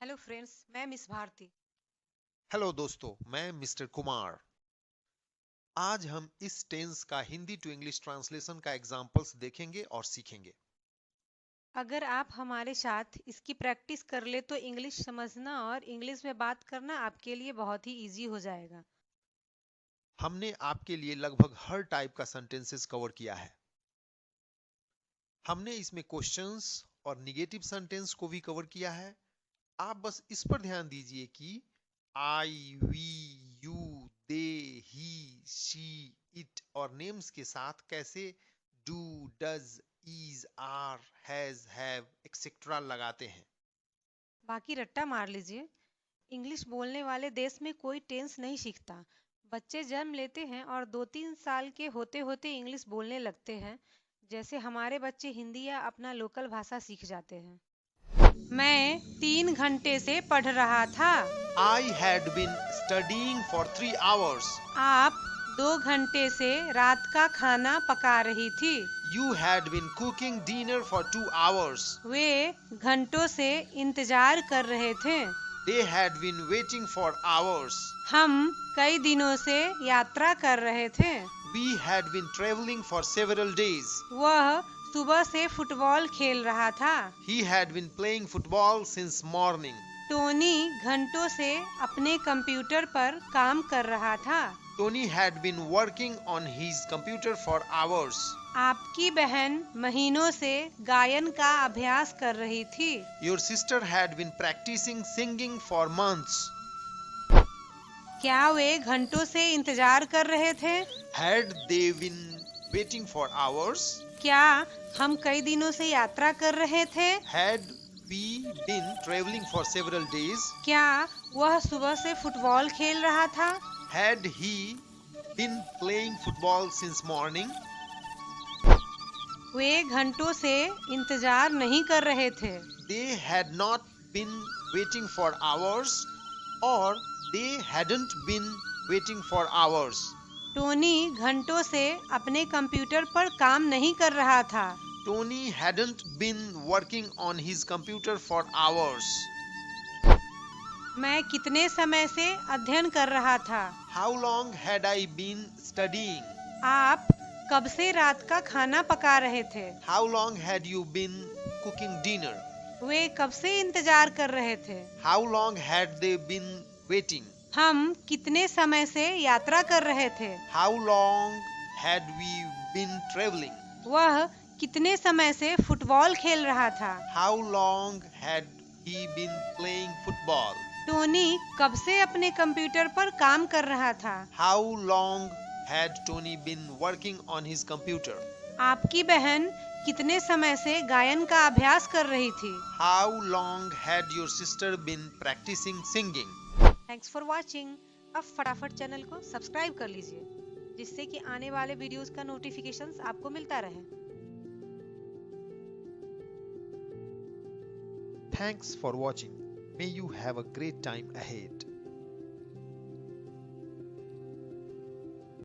Hello friends, मैं miss Bharti. Hello दोस्तों, मैं मिस्टर कुमार। आज हम इस टेंस का हिंदी टू इंग्लिश ट्रांसलेशन का एग्जांपल्स देखेंगे और सीखेंगे। अगर आप हमारे साथ इसकी प्रैक्टिस कर ले तो इंग्लिश समझना और इंग्लिश में बात करना आपके लिए बहुत ही इजी हो जाएगा। हमने आपके लिए लगभग हर टाइप का सेंटेंसेस कवर किया है। हमने इसमें क्वेश्चंस और निगेटिव सेंटेंस को भी कवर किया है। आप बस इस पर ध्यान दीजिए कि I, we, you, they, he, she, it और नेम्स के साथ कैसे do, does, is, are, has, have etcetera लगाते हैं। बाकी रट्टा मार लीजिए। इंग्लिश बोलने वाले देश में कोई टेंस नहीं सीखता। बच्चे जन्म लेते हैं और 2-3 साल के होते होते इंग्लिश बोलने लगते हैं, जैसे हमारे बच्चे हिंदी या अपना लोकल भाषा सीख जाते हैं। मैं 3 घंटे से पढ़ रहा था। I had been studying for 3 hours. आप 2 घंटे से रात का खाना पका रही थी। You had been cooking dinner for 2 hours. वे घंटों से इंतजार कर रहे थे। They had been waiting for hours. हम कई दिनों से यात्रा कर रहे थे। We had been traveling for several days. वह सुबह से फुटबॉल खेल रहा था। He had been playing football since morning. Tony घंटों से अपने कंप्यूटर पर काम कर रहा था। Tony had been working on his computer for hours. आपकी बहन महीनों से गायन का अभ्यास कर रही थी। Your sister had been practicing singing for months. क्या वे घंटों से इंतजार कर रहे थे? Had they been waiting for hours? क्या हम कई दिनों से यात्रा कर रहे थे? Had we been traveling for several days? क्या वह सुबह से फुटबॉल खेल रहा था? Had he been playing football since morning? वे घंटों से इंतजार नहीं कर रहे थे। They had not been waiting for hours, or they hadn't been waiting for hours. Tony घंटों से अपने कंप्यूटर पर काम नहीं कर रहा था। Tony hadn't been working on his computer for hours. मैं कितने समय से अध्ययन कर रहा था? How long had I been studying? आप कब से रात का खाना पका रहे थे? How long had you been cooking dinner? वे कब से इंतजार कर रहे थे? How long had they been waiting? हम कितने समय से यात्रा कर रहे थे? How long had we been traveling? वह कितने समय से फुटबॉल खेल रहा था? How long had he been playing football? Tony कब से अपने कंप्यूटर पर काम कर रहा था? How long had Tony been working on his computer? आपकी बहन कितने समय से गायन का अभ्यास कर रही थी? How long had your sister been practicing singing? Thanks for watching. अब फटाफट चैनल को सब्सक्राइब कर लीजिए, जिससे कि आने वाले वीडियोस का नोटिफिकेशंस आपको मिलता रहे। Thanks for watching. May you have a great time ahead.